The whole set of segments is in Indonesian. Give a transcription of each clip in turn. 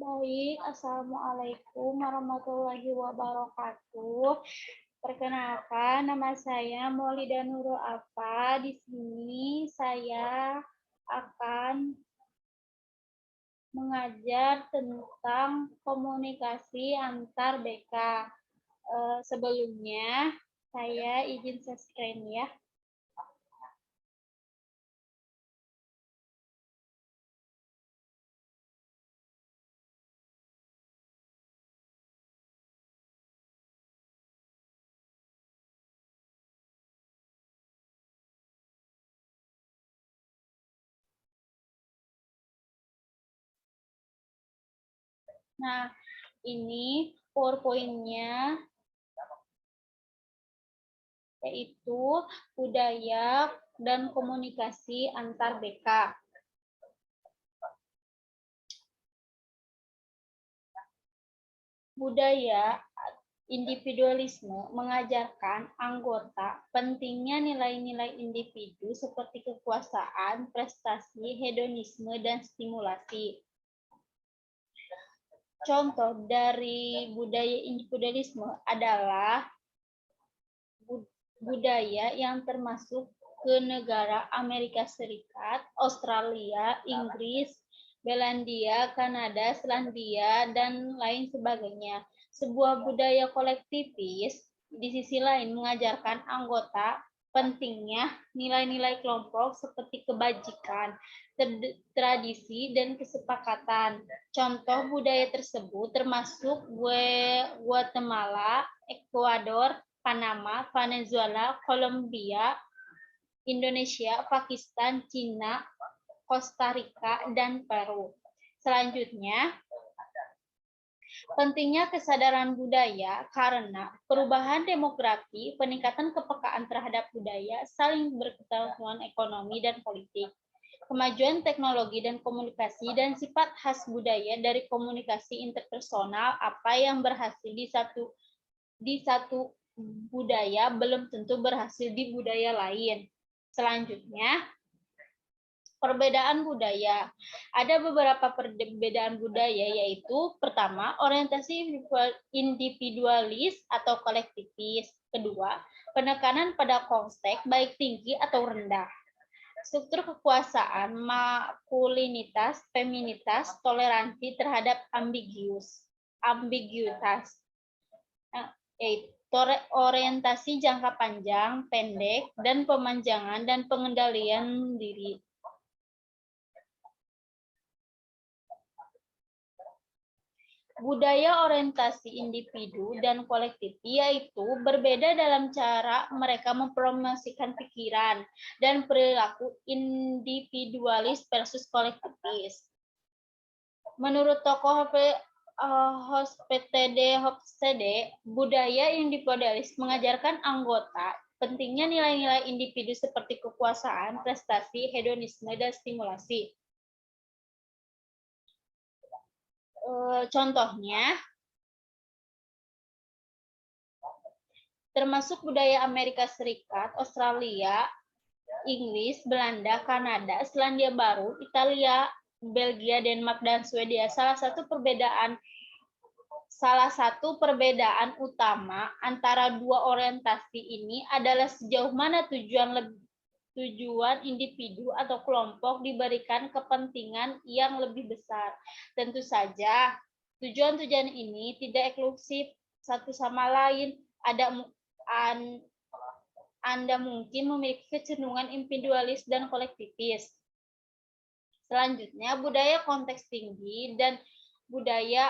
Baik, Assalamualaikum warahmatullahi wabarakatuh. Perkenalkan, nama saya Maulida Nurul Alfa. Di sini saya akan mengajar tentang komunikasi antar BK. Sebelumnya, saya izin share ya. Nah, ini PowerPoint-nya, yaitu budaya dan komunikasi antar BK. Budaya individualisme mengajarkan anggota pentingnya nilai-nilai individu seperti kekuasaan, prestasi, hedonisme, dan stimulasi. Contoh dari budaya individualisme adalah budaya yang termasuk ke negara Amerika Serikat, Australia, Inggris, Belandia, Kanada, Selandia, dan lain sebagainya. Sebuah budaya kolektivis di sisi lain mengajarkan anggota pentingnya nilai-nilai kelompok seperti kebajikan, tradisi, dan kesepakatan. Contoh budaya tersebut termasuk Guatemala, Ekuador, Panama, Venezuela, Kolombia, Indonesia, Pakistan, Cina, Costa Rica, dan Peru. Selanjutnya, pentingnya kesadaran budaya karena perubahan demografi, peningkatan kepekaan terhadap budaya, saling berketergantungan ekonomi dan politik, kemajuan teknologi dan komunikasi, dan sifat khas budaya dari komunikasi interpersonal apa yang berhasil di satu budaya belum tentu berhasil di budaya lain. Selanjutnya, perbedaan budaya. Ada beberapa perbedaan budaya, yaitu pertama, orientasi individualis atau kolektivis. Kedua, penekanan pada konteks baik tinggi atau rendah. Struktur kekuasaan, maskulinitas, feminitas, toleransi terhadap ambiguitas. Yaitu orientasi jangka panjang, pendek, dan pemanjangan dan pengendalian diri. Budaya orientasi individu dan kolektif, yaitu berbeda dalam cara mereka mempromosikan pikiran dan perilaku individualis versus kolektivis. Menurut tokoh Hofstede, budaya individualis mengajarkan anggota pentingnya nilai-nilai individu seperti kekuasaan, prestasi, hedonisme, dan stimulasi. Contohnya, termasuk budaya Amerika Serikat, Australia, Inggris, Belanda, Kanada, Selandia Baru, Italia, Belgia, Denmark, dan Swedia. Salah satu perbedaan utama antara dua orientasi ini adalah sejauh mana tujuan individu atau kelompok diberikan kepentingan yang lebih besar. Tentu saja, tujuan-tujuan ini tidak eksklusif satu sama lain. Anda mungkin memiliki kecenderungan individualis dan kolektivis. Selanjutnya, budaya konteks tinggi dan budaya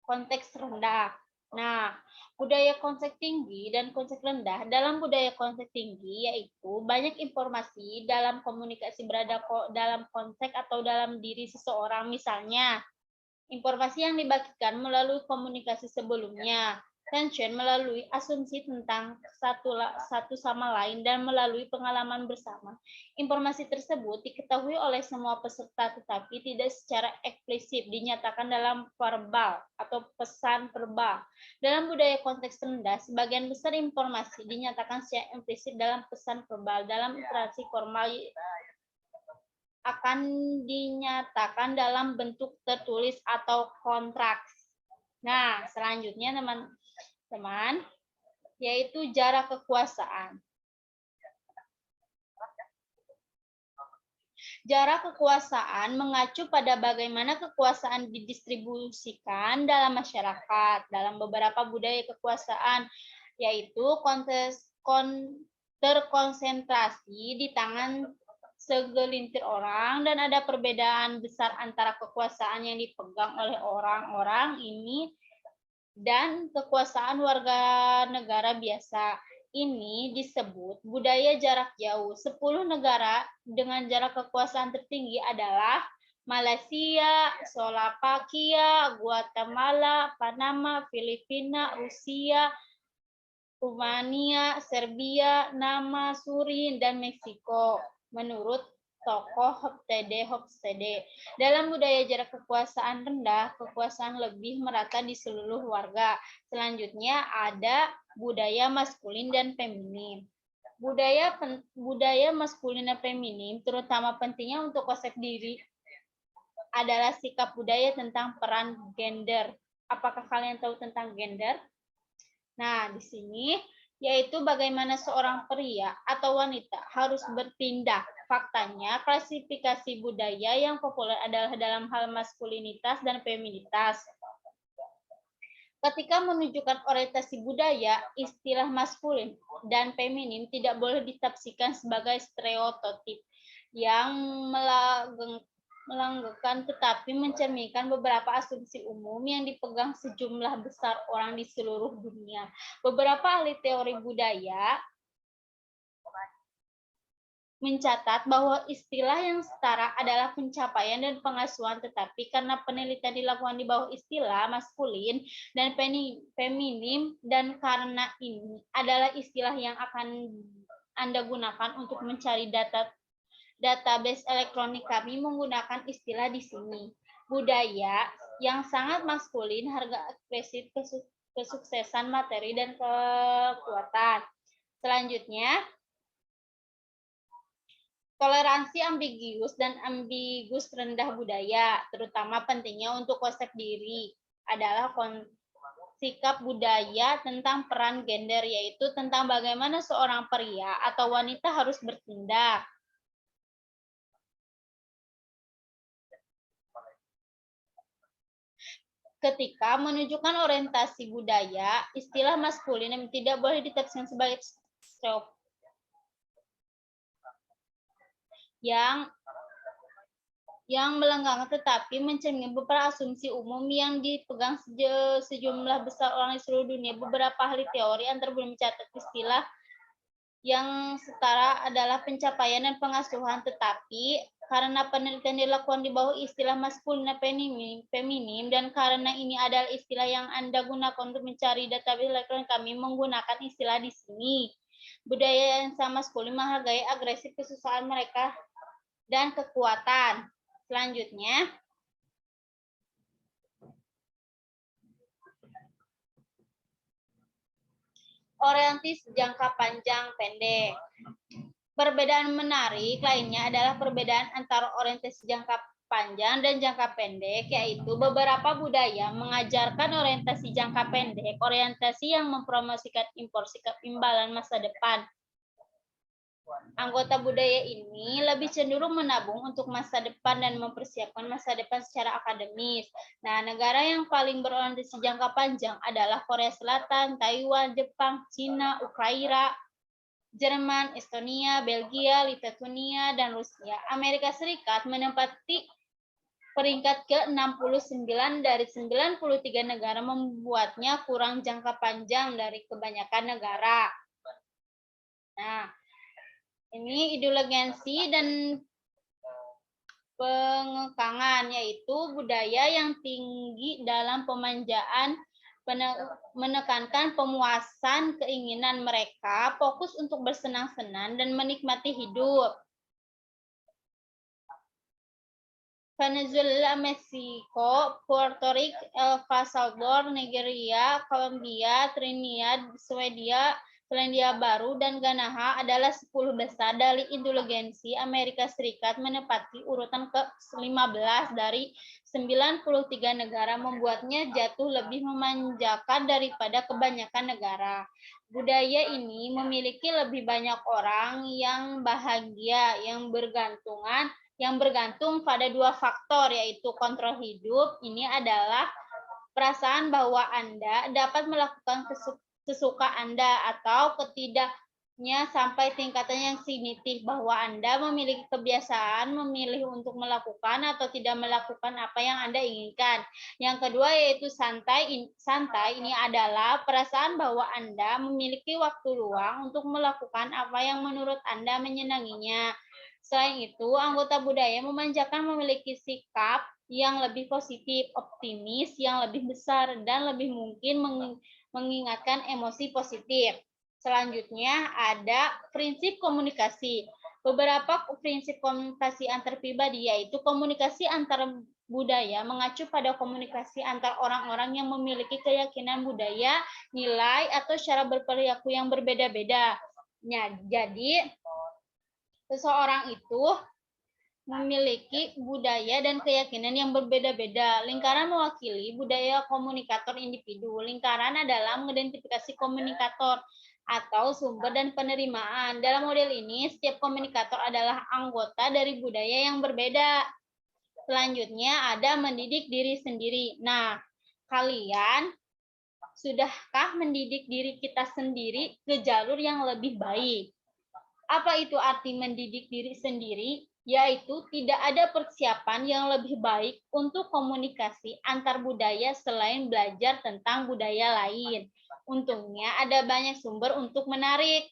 konteks rendah. Nah, budaya konteks tinggi dan konteks rendah. Dalam budaya konteks tinggi, yaitu banyak informasi dalam komunikasi berada dalam konteks atau dalam diri seseorang. Misalnya, informasi yang dibagikan melalui komunikasi sebelumnya, tension melalui asumsi tentang satu sama lain dan melalui pengalaman bersama. Informasi tersebut diketahui oleh semua peserta tetapi tidak secara eksplisit dinyatakan dalam verbal atau pesan verbal. Dalam budaya konteks rendah, sebagian besar informasi dinyatakan secara implisit dalam pesan verbal dalam interaksi formal akan dinyatakan dalam bentuk tertulis atau kontrak. Nah, selanjutnya teman-teman, yaitu jarak kekuasaan. Jarak kekuasaan mengacu pada bagaimana kekuasaan didistribusikan dalam masyarakat. Dalam beberapa budaya kekuasaan, yaitu terkonsentrasi di tangan segelintir orang dan ada perbedaan besar antara kekuasaan yang dipegang oleh orang-orang ini dan kekuasaan warga negara biasa. Ini disebut budaya jarak jauh. 10 negara dengan jarak kekuasaan tertinggi adalah Malaysia, Slovakia, Guatemala, Panama, Filipina, Rusia, Rumania, Serbia, Nama, Surin, dan Meksiko. Menurut tokoh Hofstede. Dalam budaya jarak kekuasaan rendah, kekuasaan lebih merata di seluruh warga. Selanjutnya ada budaya maskulin dan feminin. Budaya maskulin dan feminin terutama pentingnya untuk konsep diri adalah sikap budaya tentang peran gender. Apakah kalian tahu tentang gender? Nah, di sini yaitu bagaimana seorang pria atau wanita harus bertindak. Faktanya, klasifikasi budaya yang populer adalah dalam hal maskulinitas dan feminitas. Ketika menunjukkan orientasi budaya, istilah maskulin dan feminin tidak boleh ditafsirkan sebagai stereotip yang melanggekan tetapi mencerminkan beberapa asumsi umum yang dipegang sejumlah besar orang di seluruh dunia. Beberapa ahli teori budaya mencatat bahwa istilah yang setara adalah pencapaian dan pengasuhan, tetapi karena penelitian dilakukan di bawah istilah maskulin dan feminim, dan karena ini adalah istilah yang akan Anda gunakan untuk mencari database elektronik, kami menggunakan istilah di sini. Budaya yang sangat maskulin, harga ekspresif, kesuksesan materi, dan kekuatan. Selanjutnya, toleransi ambigus dan ambigus rendah budaya, terutama pentingnya untuk konsep diri, adalah sikap budaya tentang peran gender, yaitu tentang bagaimana seorang pria atau wanita harus bertindak. Ketika menunjukkan orientasi budaya, istilah maskulin yang tidak boleh ditafsirkan sebagai stereotip yang melenggang, tetapi mencerminkan beberapa asumsi umum yang dipegang sejumlah besar orang di seluruh dunia. Beberapa ahli teori antara mencatat istilah yang setara adalah pencapaian dan pengasuhan, tetapi karena penelitian dilakukan di bawah istilah maskulin dan feminim, dan karena ini adalah istilah yang Anda gunakan untuk mencari database elektronik, kami menggunakan istilah di sini. Budaya yang sama maskulin menghargai agresif kesusahan mereka dan kekuatan. Selanjutnya, orientasi jangka panjang pendek. Perbedaan menarik lainnya adalah perbedaan antara orientasi jangka panjang dan jangka pendek, yaitu beberapa budaya mengajarkan orientasi jangka pendek, orientasi yang mempromosikan impor sikap imbalan masa depan. Anggota budaya ini lebih cenderung menabung untuk masa depan dan mempersiapkan masa depan secara akademis. Nah, negara yang paling berorientasi jangka panjang adalah Korea Selatan, Taiwan, Jepang, Cina, Ukraina, Jerman, Estonia, Belgia, Lithuania, dan Rusia. Amerika Serikat menempati peringkat ke-69 dari 93 negara, membuatnya kurang jangka panjang dari kebanyakan negara. Nah, ini ideologi dan pengekangan, yaitu budaya yang tinggi dalam pemanjaan, menekankan pemuasan keinginan mereka, fokus untuk bersenang-senang dan menikmati hidup. Venezuela, Meksiko, Puerto Rico, El Salvador, Nigeria, Kolombia, Trinidad, Swedia, Selandia Baru dan Ghana adalah 10 besar dari inteligensi Amerika Serikat menempati urutan ke-15 dari 93 negara, membuatnya jatuh lebih memanjakan daripada kebanyakan negara. Budaya ini memiliki lebih banyak orang yang bahagia, yang bergantung pada dua faktor, yaitu kontrol hidup. Ini adalah perasaan bahwa Anda dapat melakukan sesuka Anda atau ketidaknya sampai tingkatan yang signifikan bahwa Anda memiliki kebiasaan memilih untuk melakukan atau tidak melakukan apa yang Anda inginkan. Yang kedua yaitu santai. Santai ini adalah perasaan bahwa Anda memiliki waktu luang untuk melakukan apa yang menurut Anda menyenanginya. Selain itu, anggota budaya memanjakan memiliki sikap yang lebih positif, optimis, yang lebih besar, dan lebih mungkin mengingatkan emosi positif. Selanjutnya ada prinsip komunikasi. Beberapa prinsip komunikasi antar pribadi yaitu komunikasi antar budaya mengacu pada komunikasi antar orang-orang yang memiliki keyakinan budaya, nilai, atau cara berperilaku yang berbeda-beda. Nah, jadi seseorang itu memiliki budaya dan keyakinan yang berbeda-beda. Lingkaran mewakili budaya komunikator individu. Lingkaran adalah mengidentifikasi komunikator atau sumber dan penerimaan. Dalam model ini, setiap komunikator adalah anggota dari budaya yang berbeda. Selanjutnya ada mendidik diri sendiri. Nah, kalian sudahkah mendidik diri kita sendiri ke jalur yang lebih baik? Apa itu arti mendidik diri sendiri? Yaitu tidak ada persiapan yang lebih baik untuk komunikasi antar budaya selain belajar tentang budaya lain. Untungnya ada banyak sumber untuk menarik.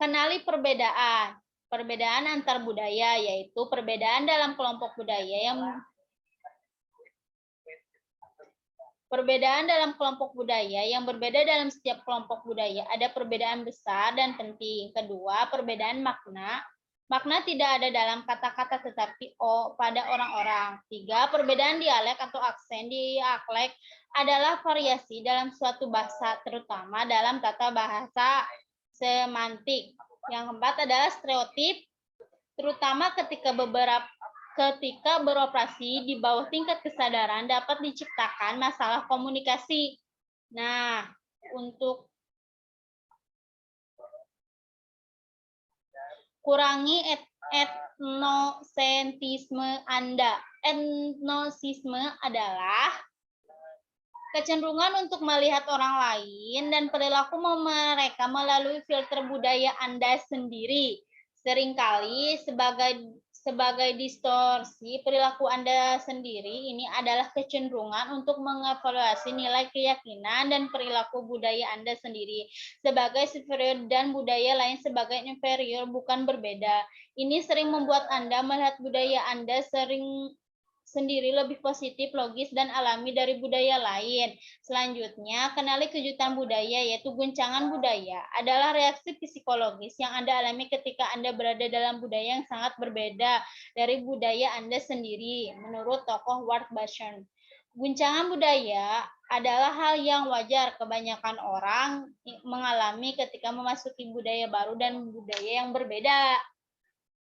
Kenali perbedaan. Perbedaan antar budaya yaitu perbedaan dalam kelompok budaya yang Perbedaan dalam kelompok budaya yang berbeda dalam setiap kelompok budaya ada perbedaan besar dan penting. Kedua, perbedaan makna. Makna tidak ada dalam kata-kata tetapi pada orang-orang. Tiga, perbedaan dialek atau aksen. Dialek adalah variasi dalam suatu bahasa, terutama dalam tata bahasa semantik. Yang keempat adalah stereotip, terutama ketika beroperasi di bawah tingkat kesadaran dapat diciptakan masalah komunikasi. Nah, untuk kurangi etnosentrisme Anda. Etnosisme adalah kecenderungan untuk melihat orang lain dan perilaku mereka melalui filter budaya Anda sendiri. Seringkali sebagai distorsi perilaku Anda sendiri, ini adalah kecenderungan untuk mengevaluasi nilai keyakinan dan perilaku budaya Anda sendiri sebagai superior dan budaya lain sebagai inferior, bukan berbeda. Ini sering membuat Anda melihat budaya Anda sendiri lebih positif, logis, dan alami dari budaya lain. Selanjutnya, kenali kejutan budaya, yaitu guncangan budaya. Adalah reaksi psikologis yang Anda alami ketika Anda berada dalam budaya yang sangat berbeda dari budaya Anda sendiri, menurut tokoh Ward Basham. Guncangan budaya adalah hal yang wajar kebanyakan orang mengalami ketika memasuki budaya baru dan budaya yang berbeda.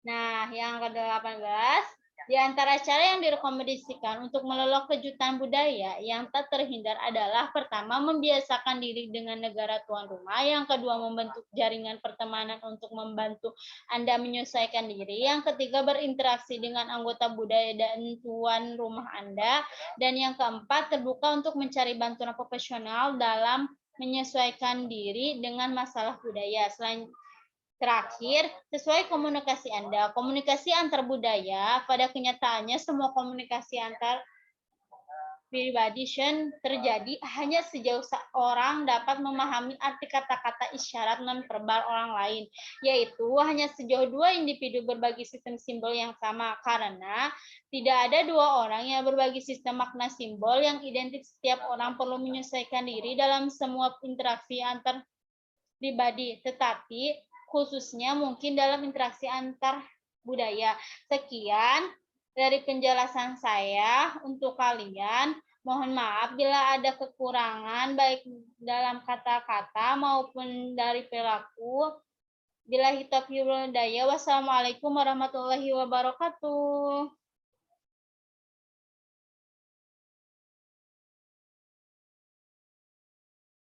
Nah, yang ke-18, di antara cara yang direkomendasikan untuk melolong kejutan budaya yang tak terhindar adalah pertama, membiasakan diri dengan negara tuan rumah, yang kedua, membentuk jaringan pertemanan untuk membantu Anda menyesuaikan diri, yang ketiga, berinteraksi dengan anggota budaya dan tuan rumah Anda, dan yang keempat, terbuka untuk mencari bantuan profesional dalam menyesuaikan diri dengan masalah budaya. Terakhir, sesuai komunikasi Anda. Komunikasi antar budaya, pada kenyataannya semua komunikasi antar pribadi terjadi hanya sejauh seorang dapat memahami arti kata-kata isyarat nonverbal orang lain, yaitu hanya sejauh dua individu berbagi sistem simbol yang sama, karena tidak ada dua orang yang berbagi sistem makna simbol yang identik. Setiap orang perlu menyesuaikan diri dalam semua interaksi antar pribadi, tetapi khususnya mungkin dalam interaksi antar budaya. Sekian dari penjelasan saya untuk kalian. Mohon maaf bila ada kekurangan baik dalam kata-kata maupun dari perilaku. Billahi taufiq wal hidayah. Wassalamualaikum warahmatullahi wabarakatuh.